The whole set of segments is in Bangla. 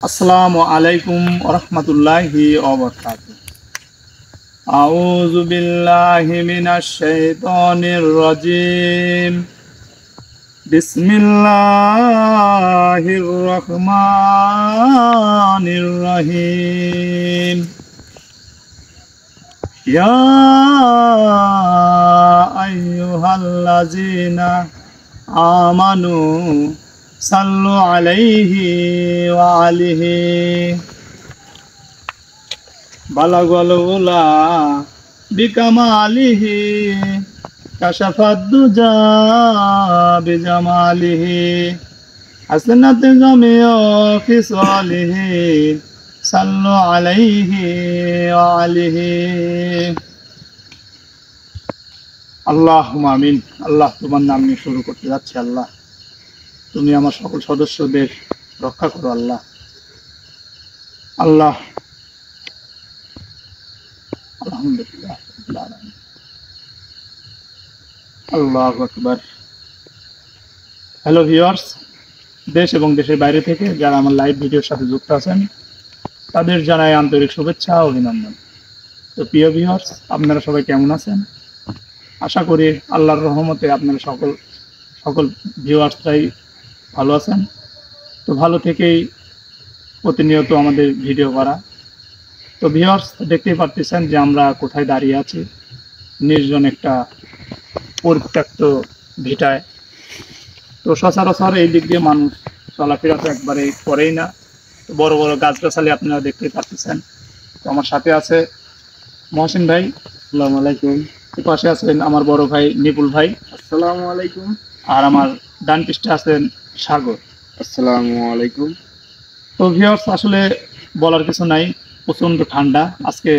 আসসালামু আলাইকুম ওয়া রাহমাতুল্লাহি ওয়া বারাকাতুহু। আউযু বিল্লাহি মিনাশ শাইতানির রাজীম। বিসমিল্লাহির রহমানির রহিম। ইয়া আইয়ুহাল্লাযীনা আমানু সাল্লু আলাইহি ওয়া আলিহি বালাগাল উলা বিকামালিহি কাশাফাদ দুজা বিজামালিহি হাসনাত জামিউ ফিসালিহি সাল্লু আলাইহি ওয়া আলিহি। আল্লাহুম্মা আমিন। আল্লাহ, তোমার নাম নিয়ে শুরু করতে যাচ্ছি। আল্লাহ, তুমি আমার সকল সদস্যদের রক্ষা করো। আল্লাহ আল্লাহ আলহামদুলিল্লাহ আল্লাহু আকবার। হ্যালো ভিউয়ার্স, দেশ এবং দেশের বাইরে থেকে যারা আমার লাইভ ভিডিওর সাথে যুক্ত আছেন তাদের জানাই আন্তরিক শুভেচ্ছা ও অভিনন্দন। তো প্রিয় ভিউয়ার্স, আপনারা সবাই কেমন আছেন? আশা করি আল্লাহর রহমতে আপনারা সকল ভিউয়ার্সরাই ভালো আছেন। তো ভালো থেকেই প্রতিনিয়ত আমাদের ভিডিও করা। তো ভিউয়ার্স, দেখতেই পারতেছেন যে আমরা কোথায় দাঁড়িয়ে আছি, নির্জন একটা পরিত্যক্ত ভিটায়। তো সচরাচর এই দিক দিয়ে মানুষ চলাফেরা তো একবারে করেই না। তো বড় বড় গাছগাছালি আপনারা দেখতেই পারতেছেন। তো আমার সাথে আছে মহসিন ভাই, আসসালামু আলাইকুম। পাশে আছেন আমার বড় ভাই নিপুল ভাই, আসসালামু আলাইকুম। আর আমার ডান পৃষ্ঠে আছেন সাগর, আসসালামু আলাইকুম। তো ভিউয়ার্স, আসলে বলার কিছু নাই, প্রচণ্ড ঠান্ডা আজকে।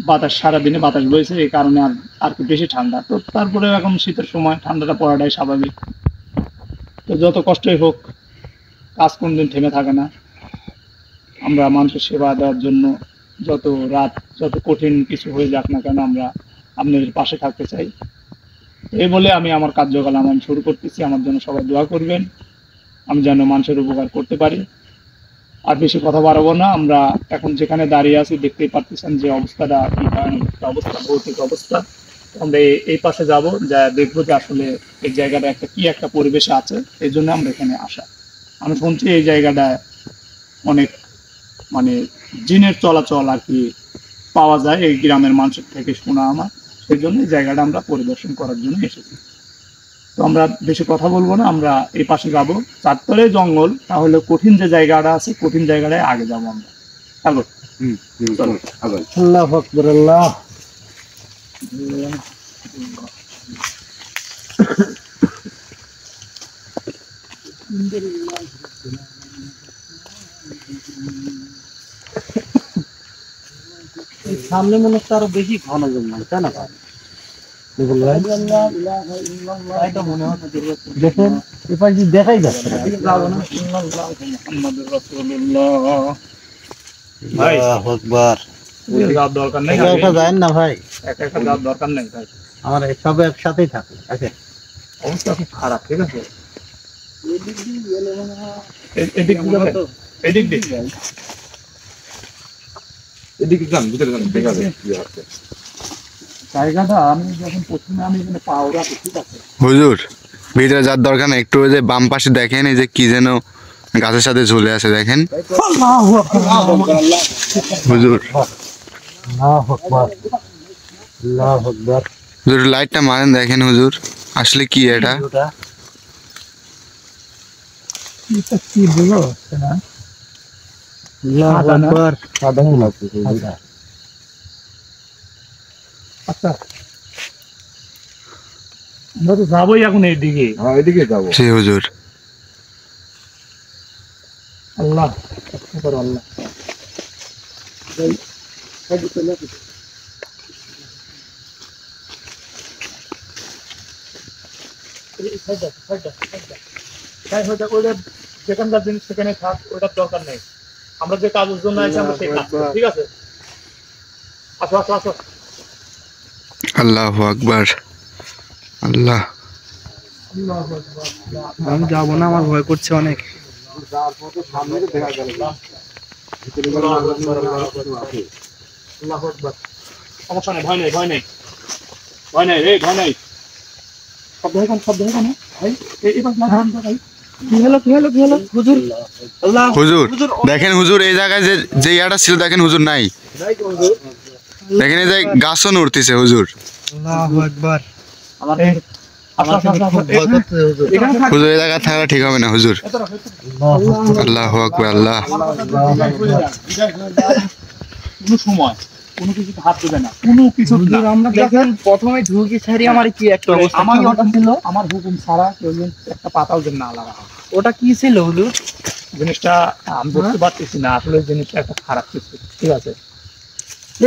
বাতাস সারাদিনে বাতাস বইছে, এই কারণে আর কি বেশি ঠান্ডা। তো তারপরে এখন শীতের সময় ঠান্ডাটা পড়াটাই স্বাভাবিক। তো যত কষ্টই হোক, কাজ কোনদিন থেমে থাকে না। আমরা মানুষের সেবা দেওয়ার জন্য যত রাত যত কঠিন কিছু হয়ে যাক না কেন, আমরা আপনাদের পাশে থাকতে চাই। এই বলে আমি আমার কার্যক্রম শুরু করতেছি। আমার জন্য সবাই দোয়া করবেন, আমি যেন মানুষের উপকার করতে পারি। আর বেশি কথা বাড়াবো না। আমরা এখন যেখানে দাঁড়িয়ে আছি দেখতেই পারতেছেন যে অবস্থাটা কি ভয়ানক একটা অবস্থা, ভৌতিক অবস্থা। আমরা এই পাশে যাব, যা দেখবো যে আসলে এই জায়গাটা একটা পরিবেশে আছে। এই জন্য আমরা এখানে আসা। আমি শুনছি এই জায়গাটায় অনেক মানে জিনের চলাচল আর কি পাওয়া যায়, এই গ্রামের মানুষের থেকে শোনা আমার। সেই জন্য এই জায়গাটা আমরা পরিদর্শন করার জন্য এসেছি। তো আমরা বেশি কথা বলবো না, আমরা এই পাশে যাবো। চারতলে জঙ্গল, তাহলে কঠিন যে জায়গাটা আছে, কঠিন জায়গাটায় আগে যাবো আমরা। চলো চলো। আল্লাহু আকবার। আল্লাহ সামনে মনে হচ্ছে আরো বেশি ঘন জঙ্গল, তাই না ভাই? দেখেন এবার যদি দেখাই যাচ্ছে না। ভাই যাওয়ার দরকার নেই, একা যায় না ভাই, একা যাওয়ার দরকার নেই ভাই। আমার সব একসাথেই থাকে। আচ্ছা, অবস্থা খুব খারাপ, ঠিক আছে? এদিক দিয়ে এদিকে যান, ভিতরে যান, দেখা যায় কি আছে। জায়গাটা আমি যখন প্রথমে এখানে পাওয়া, ঠিক আছে হুজুর, ভিতরে যার দরকার না, একটু ওই যে বাম পাশে দেখেন, এই যে কি যেন গাছের সাথে ঝুলে আছে, দেখেন হুজুর। হুজুর লাইটটা মারেন, দেখেন হুজুর আসলে কি এটা। কি বলো না? আচ্ছা, আমরা তো যাবোই এখন এইদিকে। হ্যাঁ, এদিকে যাবো। জি হুজুর। আল্লাহ আল্লাহ। যেখানকার জিনিস সেখানে থাক, ওটার দরকার নেই। আমরা যে কাজের জন্য আছি আমরা সেই কাজ করব, ঠিক আছে? আসো আসো আসো। আল্লাহু আকবার। আল্লাহ, আমি যাবো না, আমার ভয় করছে অনেক। সমস্যা নেই, ভয় নেই, ভয় নেই, ভয় নেই রে, ভয় নেই। শব্দ হয় কেন, শব্দ হয় কেন ভাই? এবার ভাই কি হলো, কি হলো, কি হলো? হুজুর, আল্লাহ হুজুর দেখেন হুজুর, এই জায়গায় যে ইয়াটা ছিল দেখেন হুজুর নাই। দেখেন এই যে গাছও নড়তেছে হুজুর। আল্লাহু আকবার। আমার এই, আমার আচ্ছা, কিন্তু আচ্ছা, খুব ভয় করছে হুজুর। এখানে থাক। হুজুর এই জায়গায় থাকা ঠিক হবে না হুজুর। আল্লাহু আকবার, আল্লাহ। কোনো সময় কোনো কিছুতে হাত দেবে না, কোনো কিছু না। আমরা দেখেন প্রথমে ঢুকি ছাড়ি আমার কি একটা অবস্থা আমার কি ওটা ছিল আমার হুকুম ছাড়া কেউ যেন একটা পাতাও যেন না লাগা হয়। ওটা কি ছিল হুজুর জিনিসটা আমি বুঝতে পারতেছি না, আসলে জিনিসটা একটা খারাপ কিছু। ঠিক আছে,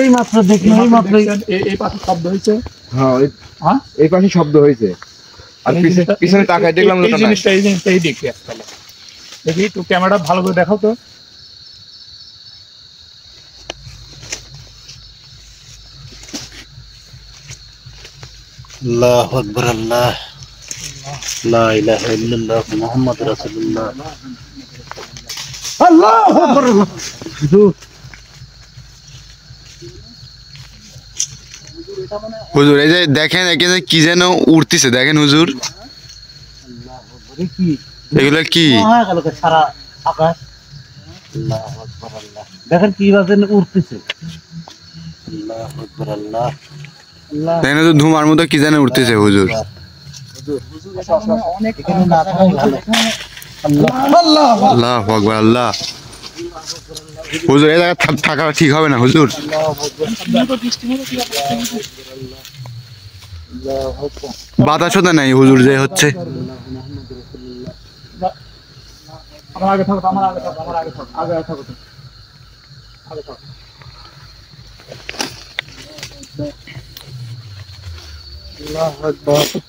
এই মাত্র দেখি, এই মাত্র দেখছেন, এই পাশে শব্দ হয়েছে। হ্যাঁ হ্যাঁ, এই পাশে শব্দ হয়েছে আর এই পিছনে জিনিসটা- পিছনে তাকায় দেখলাম এই ওটা নাই। জিনিসটাই দেখি একতলা। দেখি একটু ক্যামেরা ভালো করে দেখাও তো। আল্লাহু আকবার, আল্লাহ লা ইলাহা ইল্লাল্লাহ মুহাম্মাদুর রাসূলুল্লাহ। আল্লাহু আকবার। হুজুর হুজুর এই যে দেখেন এখানে কি যেন উড়তেছে দেখেন হুজুর। এ কি এগুলো কি? হয়ে গেল সারা আকাশ। আল্লাহু আকবার, আল্লাহ দেখেন কি বাজে উড়তেছে। আল্লাহু আকবার, আল্লাহ আল্লাহ। দেখেন তো ধুমার মতো কি যেন উড়তেছে হুজুর। অনেক এখানে না থাকাই ভালো। আল্লাহ আল্লাহু আকবার, আল্লাহ। হুজুর এই জায়গায় থাকা ঠিক হবে না হুজুর। বাতাস হতে নাই হুজুর যে হচ্ছে। আমার আগে থাকো, আমার আগে থাকো, আমার আগে থাকো, আগে থাকো তো। আগে থাকো।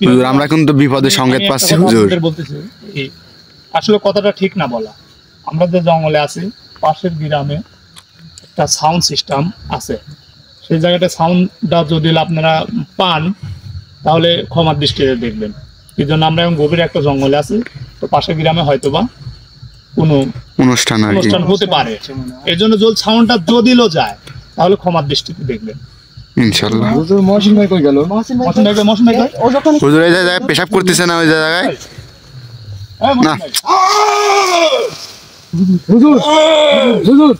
হুজুর আমরা কিন্তু বিপদের সংকেত আমি একটা পাচ্ছি কথা হুজুর। আপনাদের বলতেছি, এই আসলে কথাটা ঠিক না বলা। আমরা যে জঙ্গলে আছি, পাশের গ্রামে একটা সাউন্ড সিস্টেম আছে। সেই জায়গাটা সাউন্ডটা যদি আপনারা পান তাহলে ক্ষমার দৃষ্টিতে দেখবেন। এই জন্য আমরা এখন গভীর একটা জঙ্গলে আছি, তো পাশের গ্রামে হয়তোবা কোনো অনুষ্ঠান আর কি। অনুষ্ঠান হতে পারে। এই জন্য যদি সাউন্ডটা যদিও যায় তাহলে ক্ষমার দৃষ্টিতে দেখবেন। ইনশাআল্লাহ। হুজুর মহসিন ভাই কই গেল? মৌসুম ভাই, মৌসুম ভাই কই? হুজুর এই জায়গায় পেশাব করতেছে না ওই জায়গায়? এই মৌসুম না। ভাই। হুজুর হুজুর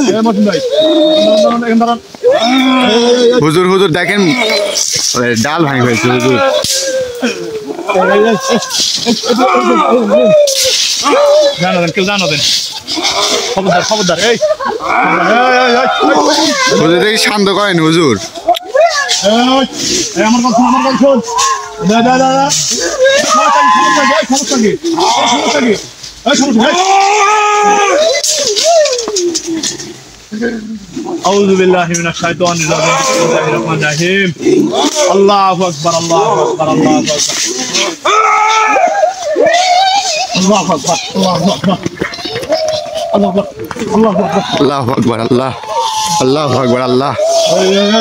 এই মৌসুম ভাই, দাঁড়ান, এখানে দাঁড়ান। হুজুর হুজুর দেখেন ওই ডাল ভাঙি হয়েছে হুজুর। জানো দেন, কেউ জানো দেন। খবরদার, খবরদার, এই হুজুর দেখি শান্ত করেন হুজুর। আমার কথা শোন, আমার কথা শোন। দা দা দা দা। সমস্যা কি? সমস্যা কি? এই সমস্যা কি? أعوذ بالله من الشيطان الرجيم بسم الله الرحمن الرحيم الله أكبر الله أكبر الله أكبر الله أكبر الله أكبر الله أكبر الله أكبر আল্লাহু আকবার, আল্লাহ। আল্লাহু আকবার, আল্লাহ।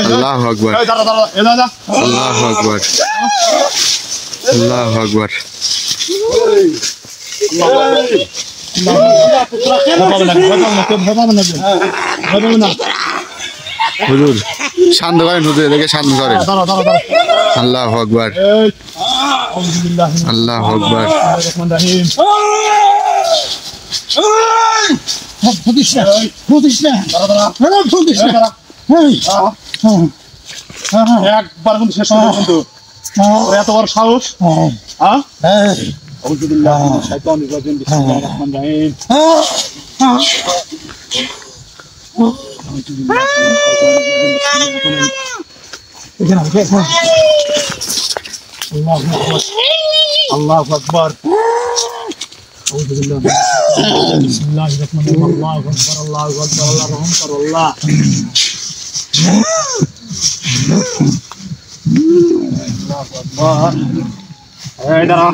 আল্লাহু আকবার, এই দাঁড়া দাঁড়া, এই দাঁড়া। আল্লাহু আকবার, আল্লাহু আকবার। হুজুর শান্ত করেন হুজুর, এদিকে শান্ত করেন। আল্লাহু আকবার, আল্লাহু আকবার। একবার কিন্তু শেষ হবে কিন্তু ওর এত বড় সাহস। হ্যাঁ أعوذ بالله من الشيطان الرجيم بسم الله الرحمن الرحيم الله أكبر أعوذ بالله بسم الله الرحمن الرحيم الله أكبر الله أكبر الله أكبر الله এই দাঁড়া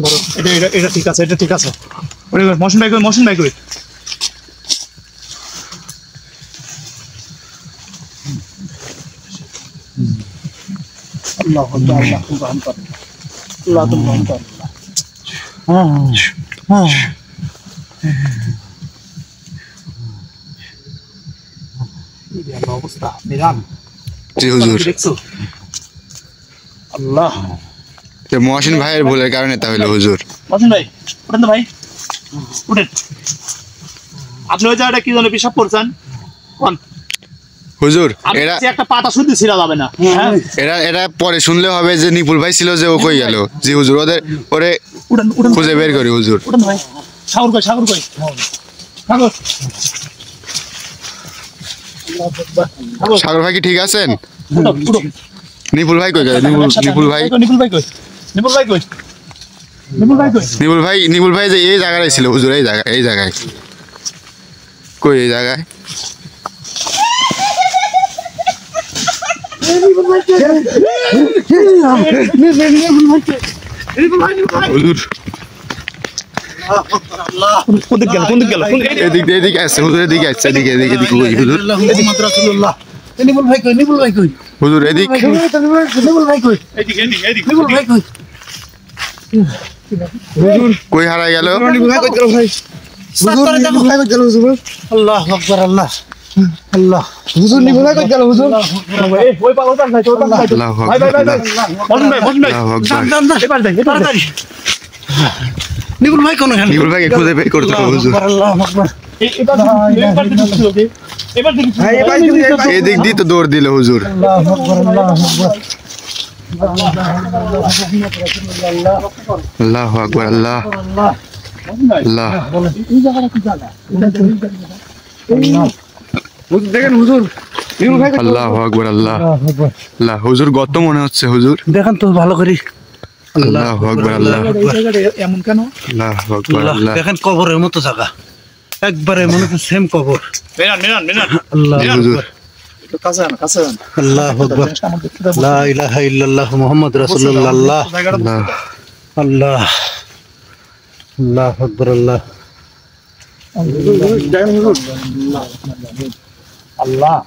ধরো এটা এটা এটা ঠিক আছে, এটা ঠিক আছে। ওরে মশন ভাই কই, মশন ভাই কই? আল্লাহু আকবার, আল্লাহু আকবার, আল্লাহু আকবার। অবস্থা নিরাম জি হুজুর। দেখছো? আল্লাহ, যে মহসিন ভাইয়ের ভুলের কারণে তা হইলো হুজুর। মশন ভাই উঠেন তো ভাই, উঠেন। আপনি ওই জায়গাটা কি জন্য পেশাব করছেন? কোন হুজুর আমি এরা যে একটা পাতা শুদ্ধ ছিঁড়া যাবে না। হ্যাঁ এরা এরা পরে শুনলে হবে যে নিপুল ভাই ছিল যে ও কই গেল। জি হুজুর, ওদের ওরে উঠেন উঠেন খুঁজে বের করি হুজুর। উঠেন ভাই। সাগর কই, সাগর কই? সাগর, সাগর, সাগর ভাই কি ঠিক আছেন? উঠো উঠো। নিপুল ভাই কই গেল? নিপুল ভাই, নিপুল ভাই কই? নিপুল ভাই কই? নিপুল ভাই কই? নিপুল ভাই যে এই জায়গায় ছিল হুজুর, এই জায়গায়, এই জায়গায় কই? এই জায়গায় হুজুর। কোন দিক গেল, কোন দিক গেল? এদিকে এদিকে আসছে হুজুর, এদিকে আসছে, এদিকে এদিকে এদিকে কই হুজুর? মুহাম্মদ রাসূলুল্লাহ। নিপুল ভাই কই? নিপুল ভাই কই? হুজুর এদিক নিপুল ভাই কই? এইদিকে এইদিকে এইদিকে। নিপুল ভাই কই? কই হারাই গেল? নিপুল ভাই কই গেল ভাই? হুজুর নিপুল ভাই কই গেল হুজুর? আল্লাহু আকবার, আল্লাহ আল্লাহ। হুজুর নিপুল ভাই কই গেল হুজুর? এই ওই পাগলটা নাই, ওই পাগলটা নাই। আল্লাহু ভাই ভাই ভাই আকবার, ভাই। মশন ভাই, মশন ভাই। আল্লাহু আকবার। এবার যাই, এবার যাই। নিপুল ভাই কোন এখানে? নিপুল ভাইকে খুঁজে বের করতে হবে হুজুর। আল্লাহু আকবার। এবার এবার দেখি ছিল কি? এবার দেখি ছিল। এবার দেখি ছিল। এদিক দিয়ে তো দৌড় দিল হুজুর। আল্লাহু আকবার, আল্লাহু আকবার। আল্লাহু আকবার, আল্লাহ আল্লাহ। এই জায়গাটা কি জায়গা? হুজুর দেখেন হুজুর, নিপুল ভাই কই? আল্লাহু আকবার, আল্লাহ আল্লাহ। হুজুর গত মনে হচ্ছে হুজুর। দেখেন তো ভালো করে। আল্লাহু আকবার, আল্লাহ এই জায়গাটা এমন কেন? আল্লাহু আকবার, আল্লাহ, আল্লাহ। দেখেন কবরের মতো জায়গা, একবারে মনে হচ্ছে সেম কবর। মিনান মিনান মিনান। আল্লাহ জি হুজুর। একটু কাছে আন, কাছে আন। আল্লাহু আকবার। জিনিসটা আমার দেখতে দাও। লা ইলাহা ইল্লাল্লাহ মুহাম্মদ রাসূলুল্লাহ। জায়গাটা আল্লাহ আল্লাহ আল্লাহু আকবার, আল্লাহ দেখেন হুজুর, আল্লাহ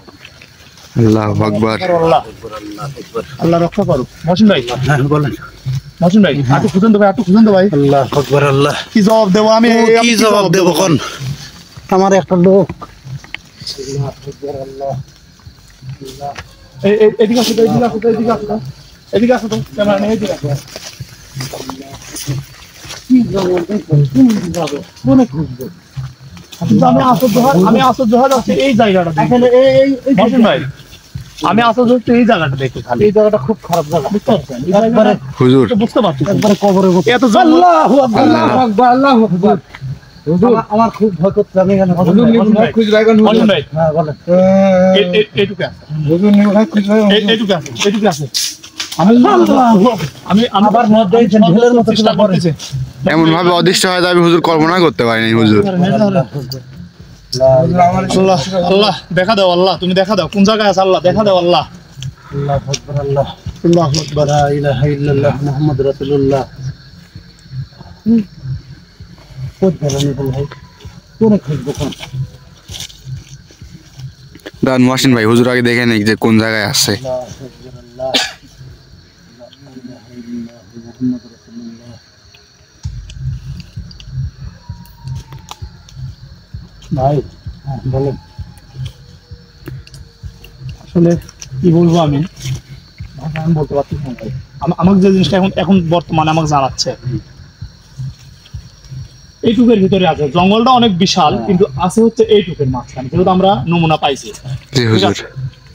আল্লাহু আকবার। আল্লাহ আল্লাহ রক্ষা করো। মহসিন ভাই, হ্যাঁ বলেন। মহসিন ভাই একটু খুঁজুন তো ভাই, একটু খুঁজুন তো ভাই। আল্লাহু আকবার, আল্লাহ। কি জবাব দেবো আমি? ও, কি জবাব দেব কোন? আমার একটা লোক। এদিকে আসো তো, এদিকে আসো তো, এদিকে আসো তো, এদিকে আসো তো, ক্যামেরা নিয়ে এদিকে আসো। কিন্তু আমি আশ্চর্য হয়ে যাচ্ছি এই জায়গাটা দেখে। মহসিন ভাই, আমি আশ্চর্য হচ্ছি এই জায়গাটা দেখে খালি। এই জায়গাটা খুব খারাপ জায়গা, বুঝতে পারছেন? এই একবারে জায়গাটা হুজুর তো বুঝতে পারছি। একবারে কবরের মতো। এত জঙ্গল। আল্লাহু আকবার, আল্লাহু আকবার, আল্লাহু আকবার। আমার খুব ভয় করছে, আমি এখানে হুজুর নিপুল ভাই খুঁজে রাখেন হুজুর। মহসিন ভাই, হ্যাঁ বলেন। এইটুকু আছে, হুজুর নিপুল ভাই খুঁজে রাখেন হুজুর। এইটুকু আছে, এইটুকু আছে। আমি আবার মধ্যে ঢেলের মতো চেষ্টা করতেছি। এমন ভাবে অদৃষ্ট হয়ে যাবে হুজুর, কল্পনা করতে পারিনি হুজুর। আল্লাহ আল্লাহ দেখা দাও, আল্লাহ তুমি দেখা দাও কোন জায়গায় আছে, আল্লাহ দেখা দাও, আল্লাহ। আল্লাহু আকবার, আল্লাহ আল্লাহু আকবার। লা ইলাহা ইল্লাল্লাহ মুহাম্মদ রাসূলুল্লাহ। কোন ধরনের বল ভাই? কোন খুঁজবো কোন? দান মহসিন ভাই, হুজুর আগে দেখে নেই যে কোন জায়গায় আছে। আল্লাহু আকবার, আল্লাহ লা ইলাহা ইল্লাল্লাহ মুহাম্মদ রাসূলুল্লাহ। ভাই হ্যাঁ বলেন। আসলে কি বলবো আমি, ভাষা আমি বলতে পারছি না ভাই। আমাকে যে জিনিসটা এখন এখন বর্তমানে আমাকে জানাচ্ছে, এইটুকের ভিতরে আছে। জঙ্গলটা অনেক বিশাল, কিন্তু আছে হচ্ছে এইটুকের মাঝখানে। যেহেতু আমরা নমুনা পাইছি, জি হুজুর।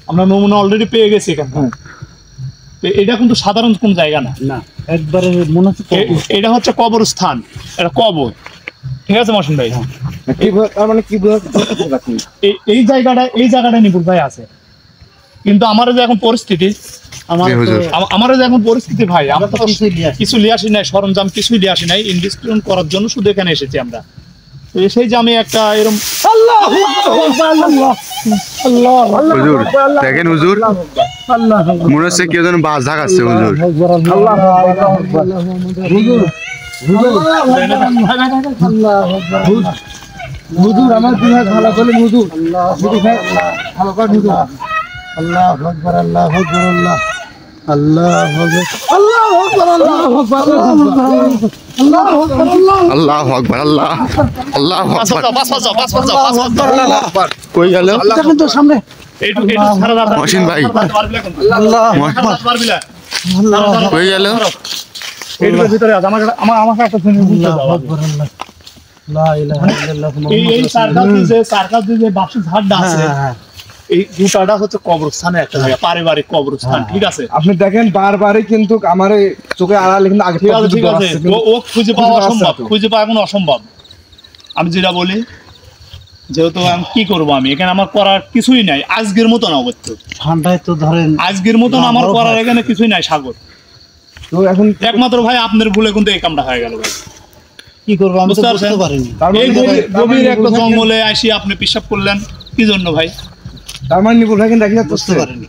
আমরা নমুনা অলরেডি পেয়ে গেছি এখান থেকে। তো এটা কিন্তু সাধারণ কোন জায়গা না, না একবারে মনে হচ্ছে কবর। এটা হচ্ছে কবরস্থান, এটা কবর। ঠিক আছে মহসিন ভাই, কি তার মানে কি বুঝতে পারছেন? এই জায়গাটা নিপুল ভাই আছে। কিন্তু আমার যে এখন পরিস্থিতি, জি হুজুর। আমার যে এখন পরিস্থিতি ভাই, আমরা তো কিছুই নিয়ে আসি। কিছু লিয়ে আসি নাই, সরঞ্জাম কিছুই লিয়ে আসি নাই। ইনভেস্টমেন্ট করার জন্য শুধু এখানে এসেছি আমরা। তো সেই যে আমি একটা এরকম হুজুর দেখেন হুজুর, মনে হচ্ছে কেউ যেন বাস ঝাঁকাচ্ছে হুজুর। হুজুর হুজুর আমার দিন ভালো করে হুজুর ভালো করে হুজুর আল্লাহ আকবার আল্লাহ আকবার আল্লাহ আল্লাহ আকবার আল্লাহ আকবার আল্লাহ আকবার আল্লাহু আকবার আল্লাহ আল্লাহু আকবার কই গেল দেখেন তো সামনে মহসিন ভাই আল্লাহ কই গেল এইটুকুর ভিতরে আছে আমাকে একটা শুনে বুঝতে দাও আকবার আল্লাহ লা ইলাহা ইল্লাল্লাহ এই সার্কাস যে বাক্স ঝাড়টা আছে এই গোটাটা হচ্ছে কবরস্থানে একটা জায়গা পারিবারিক কবরস্থান ঠিক আছে আপনি দেখেন বারবারই কিন্তু আমার চোখে আড়ালে কিন্তু আগে ঠিক আছে ও খুঁজে পাওয়া অসম্ভব খুঁজে পাওয়া এখন অসম্ভব আমি যেটা বলি যেহেতু আমি কি করবো আমি এখানে আমার করার কিছুই নাই আজকের মতো না অবশ্য ঠান্ডায় তো ধরেন আজকের মতন আমার করার এখানে কিছুই নাই সাগর তো এখন একমাত্র ভাই আপনার ভুলে কিন্তু এই কামটা হয়ে গেল ভাই কি করবো আমি তো বুঝতে বুঝতে পারছেন? পারিনি এই গভীর একটা জঙ্গলে আসি আপনি পেশাব করলেন কি জন্য ভাই তার মানে নিপুল ভাই কিন্তু দেখি বুঝতে পারিনি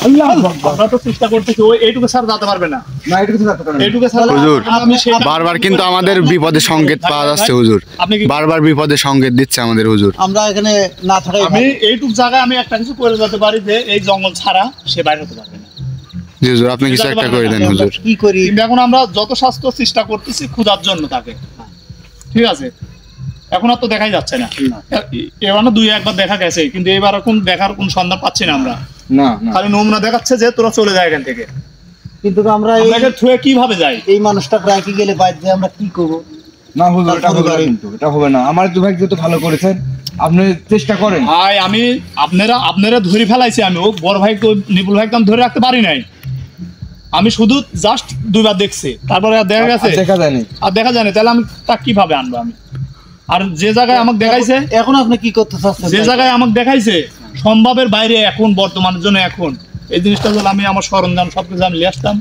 আল্লাহ আকবার আমরা তো চেষ্টা করতেছি ওই এইটুকু স্যার যেতে পারবে না না এটা কিছু করতে পারেন এইটুকু স্যার হুজুর আপনি সেটা বারবার কিন্তু আমাদের বিপদে সংকেত পাওয়া যাচ্ছে হুজুর আপনি কি বারবার বিপদে সংকেত দিচ্ছে আমাদের হুজুর আমরা এখানে না থাকাই আমি এইটুকু জায়গায় আমি একটা কিছু করে যেতে পারি যে এই জঙ্গল ছাড়া সে বাইরে হতে পারবে না জি হুজুর আপনি কিছু একটা করে দেন হুজুর কি করি কিন্তু এখন আমরা যত স্বাস্থ্য চেষ্টা করতেছি ক্ষুধার জন্য তাকে ঠিক আছে এখন আর তো দেখাই যাচ্ছে না এবার না দুই একবার দেখা গেছে কিন্তু এবার এখন দেখার কোন সন্ধান পাচ্ছি না আমরা না না খালি নমুনা দেখাচ্ছে যে তোরা চলে যায় এখান থেকে কিন্তু আমরা আপনাকে থুয়ে কিভাবে যাই এই মানুষটা রাখি গেলে বাইরে আমরা কি করবো না হুজুর এটা হবে না কিন্তু এটা হবে না আমার দু ভাই যেহেতু ভালো করেছেন আপনি চেষ্টা করেন ভাই আমি আপনারা ধরে ফেলাইছি আমি ও বড় ভাই তো নিপুল ভাইকে আমি ধরে রাখতে পারি নাই আমি শুধু জাস্ট দুইবার দেখছি তারপরে আর দেখা গেছে দেখা যায়নি আর দেখা যায় না তাহলে আমি তা কিভাবে আনবো আমি আর যে জায়গায় আমাকে দেখাইছে এখন আপনি কি করতে চাচ্ছেন যে জায়গায় আমাকে দেখাইছে সম্ভবের বাইরে এখন বর্তমানের জন্য এখন এই জিনিসটা যদি আমি আমার সরঞ্জাম সবকিছু আমি নিয়ে আসতাম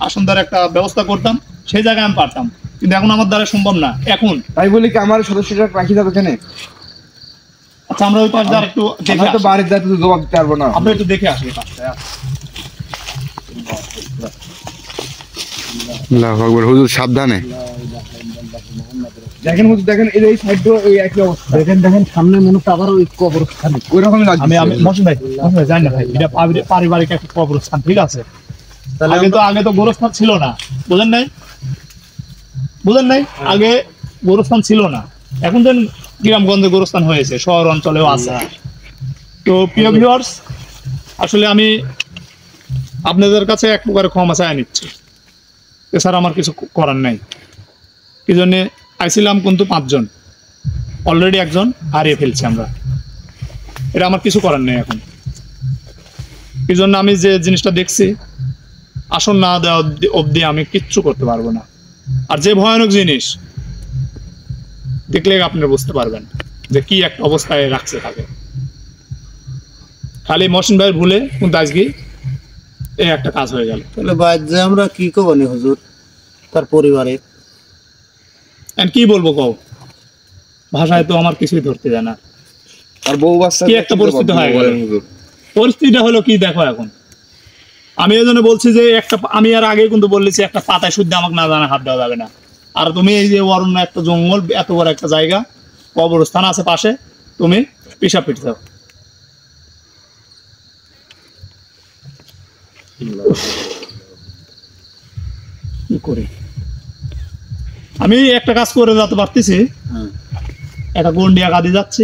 আসন্দার একটা ব্যবস্থা করতাম সেই জায়গায় আমি পারতাম কিন্তু এখন আমার দ্বারা সম্ভব না এখন তাই বলি কি আমার সদস্যরা রাখি যাবে এখানে আচ্ছা আমরা ওই পাশে আর একটু দেখে আমরা তো আসি। বাড়ির যাতে জবাব দিতে পারবো না আমরা একটু দেখে আসি এই পাশটা আল্লাহু আকবার হুজুর সাবধানে দেখেন হুজুর দেখেন এই সাইড এই একই অবস্থা দেখেন সামনে মনে হচ্ছে আবার ওই কবরস্থানে ওই রকমই লাগছে আমি মহসিন ভাই জানি না ভাই এটা পারিবারিক একটা কবরস্থান ঠিক আছে আগে তো গোরস্থান ছিল না বুঝেন নাই আগে গোরস্থান ছিল না এখন যেন গ্রামগঞ্জে গোরস্থান হয়েছে শহর অঞ্চলেও আছে তো প্রিয় ভিউয়ার্স আসলে আমি আপনাদের কাছে এক প্রকার ক্ষমা চাই নিচ্ছি এছাড়া আমার কিছু করার নাই এই জন্যে আইছিলাম কিন্তু 5 জন অলরেডি একজন হারিয়ে ফেলছি আমরা এটা আমার কিছু করার নেই এখন এই জন্য আমি যে জিনিসটা দেখছি আসল না দেওয়া অবধি আমি কিচ্ছু করতে পারবো না আর যে ভয়ানক জিনিস দেখলে আপনারা বুঝতে পারবেন যে কি একটা অবস্থায় রাখছে তাকে খালি মহসিন ভাইয়ের ভুলে কিন্তু আজকে এই একটা কাজ হয়ে গেল তাহলে বাইরে আমরা কি করবো নি হুজুর তার পরিবারে And কি বলবো কও ভাষায় তো আমার কিছুই ধরতে যায় না আর বউ বাচ্চা কি একটা পরিস্থিতি হয়ে গেল পরিস্থিতিটা হলো কি দেখো এখন আমি এই জন্য বলছি যে আমি আর আগে কিন্তু বলেছি একটা পাতায় শুদ্ধ আমাকে না জানা হাত দেওয়া যাবে না আর তুমি এই যে অরণ্য একটা জঙ্গল এত বড় একটা জায়গা কবরস্থান আছে পাশে তুমি পেশা পিট যাও কি করি আমি একটা কাজ করে যেতে পারতেছি একটা গন্ডিয়া গাদি যাচ্ছে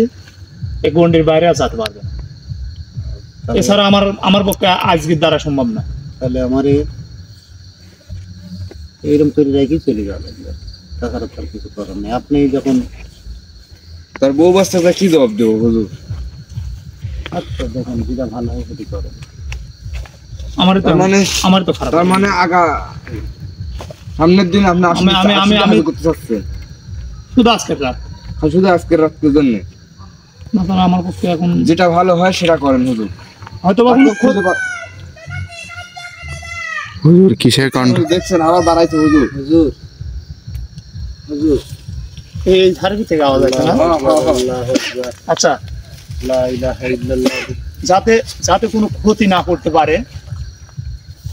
এই গন্ডির বাইরে আর যেতে পারবে না এছাড়া আমার পক্ষে আজকের দ্বারা সম্ভব না তাহলে আমার এইরকম করে রেখে চলে গেল তাছাড়া তার কিছু করার নেই আপনি যখন তার বউ বাচ্চাটা কি জবাব দেবো হুজুর আচ্ছা দেখেন যেটা ভালো হয় সেটি করেন আমার তো খারাপ তার মানে আগা সামনের দিন আপনি আমি করতে চাচ্ছেন শুধু আজকে রাত শুধু আজকের রাত্রের জন্য না তাহলে আমার পক্ষে এখন যেটা ভালো হয় সেটা করেন হুজুর হয়তো বা কোনো হুজুর কিসের কণ্ঠ দেখছেন আবার বাড়াইছে হুজুর হুজুর হুজুর এই ধারে থেকে আওয়াজ আসছে না আচ্ছা লা ইলাহা ইল্লাল্লাহ যাতে কোনো ক্ষতি না করতে পারে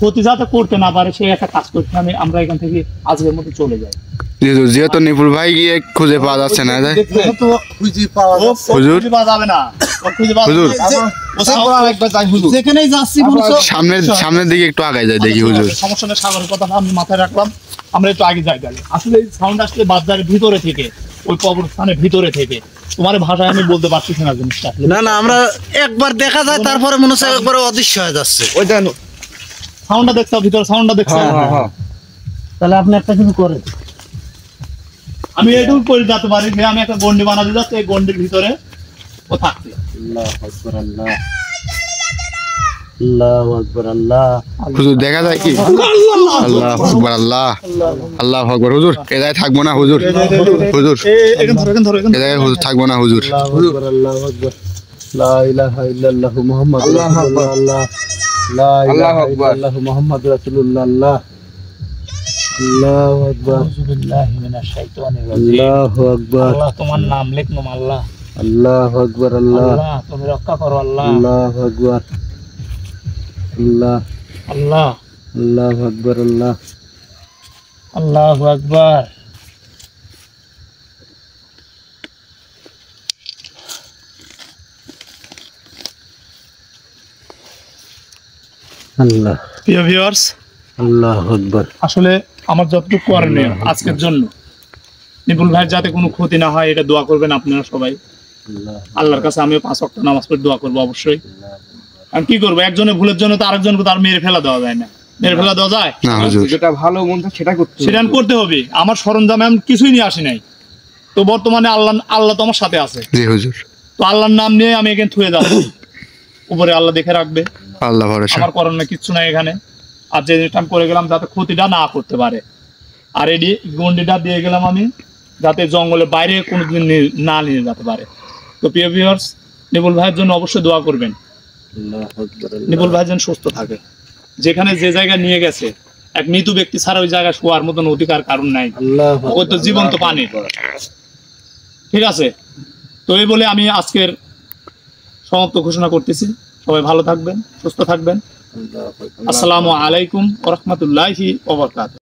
ক্ষতি যাতে করতে না পারে সেই একটা কাজ করতে আমরা এখান থেকে আজকের মতো চলে যাই। জি হুজুর, যেহেতু নিপুল ভাই গিয়ে খুঁজে পাওয়া যাচ্ছে না তাই যেহেতু খুঁজে পাওয়া ও যাচ্ছে হুজুর। খুঁজে পাওয়া যাবে না, ও খুঁজে পাওয়া হুজুর। যাবে না। ও সাগর- যেখানেই যাচ্ছি বলছো সামনের দিকে একটু আগায় যায় দেখি হুজুর। সমস্যা নেই, সাগরের কথা আমি মাথায় রাখলাম, আমরা একটু আগে যাই তাহলে। আসলে এই সাউন্ড আসলে বাজারের ভিতরে থেকে, ওই কবরস্থানের ভিতরে থেকে, তোমার ভাষায় আমি বলতে পারছি না জিনিসটা। না না, আমরা একবার দেখা যায় তারপরে মনে হচ্ছে একবারে অদৃশ্য হয়ে যাচ্ছে। সাউন্ডটা দেখছো, ভিতরে সাউন্ডটা দেখছো? তাহলে আপনি একটা কিছু করেন। আমি এটুকু করে যেতে পারি যে আমি একটা গন্ডি বানাতে যাচ্ছি, এই গন্ডির ভিতরে ও থাকছে। আল্লাহু আকবার, আল্লাহ আল্লাহু আকবার, আল্লাহ হুজুর দেখা যায় কি? আল্লাহু আকবার, আল্লাহ আল্লাহু আকবার। হুজুর এ জায়গায় থাকবো না হুজুর, হুজুর এখান ধরো, এখান ধরো, এখান এ জায়গায় হুজুর থাকবো না হুজুর। আল্লাহু আকবার, আল্লাহু আকবার, লা ইলাহা ইল্লাল্লাহু মুহাম্মাদুর রাসূলুল্লাহ, আল্লাহ লা ইলাহা ইল্লাল্লাহু মুহাম্মাদুর রাসূলুল্লাহ, আল্লাহ আল্লাহু আকবার, আউযু বিল্লাহি মিনাশ শাইতানির রাজিম। আল্লাহু আকবার, আল্লাহ তোমার নাম লিখলাম আল্লাহ, আল্লাহু আকবার, আল্লাহ আল্লাহ তুমি রক্ষা করো আল্লাহ, আল্লাহু আকবার, আল্লাহ আল্লাহ আল্লাহু আকবার, আল্লাহ আল্লাহু আকবার। আল্লাহ প্রিয় ভিউয়ার্স, আল্লাহু আকবার, আসলে আমার যতটুকু করণীয় আজকের জন্য, নিপুল ভাইয়ের যাতে কোনো ক্ষতি না হয় এটা দোয়া করবেন আপনারা সবাই। আল্লাহ আল্লাহর কাছে আমিও 5 ওয়াক্ত নামাজ পড়ে দোয়া করবো অবশ্যই। আর কি করবো, একজনের ভুলের জন্য তো আরেকজনকে তার মেরে ফেলা দেওয়া যায় না, মেরে ফেলা দেওয়া যায়? না হুজুর, যেটা ভালো মন্দ সেটা করতে সেটা আমি করতে হবে। আমার সরঞ্জামে আমি কিছুই নিয়ে আসি নাই, তো বর্তমানে আল্লাহ তো আমার সাথে আছে, জি হুজুর, তো আল্লাহর নাম নিয়ে আমি এখানে থুয়ে যাচ্ছি, উপরে আল্লাহ দেখে রাখবে, আল্লাহ ভরসা। আমার করণীয় কিচ্ছু নাই এখানে। আর যে যেটা আমি করে গেলাম যাতে ক্ষতিটা না করতে পারে, আর এটি গন্ডিটা দিয়ে গেলাম আমি যাতে জঙ্গলের বাইরে কোনোদিন না নিয়ে যেতে পারে। তো প্রিয় ভিউয়ার্স, নিপুল ভাইয়ের জন্য অবশ্যই দোয়া করবেন, আল্লাহু আকবার, নিপুল ভাই যেন সুস্থ থাকে। যেখানে যে জায়গায় নিয়ে গেছে, এক মৃত ব্যক্তি ছাড়া ওই জায়গায় শোয়ার মতন অধিকার কারণ নাই, আল্লাহু ওই তো জীবন্ত পানি। ঠিক আছে, তো এই বলে আমি আজকের সমাপ্ত ঘোষণা করতেছি। সবাই ভালো থাকবেন, সুস্থ থাকবেন। আকবার। আসসালামু আলাইকুম ওয়া রাহমাতুল্লাহি ওয়া বারাকাতুহু।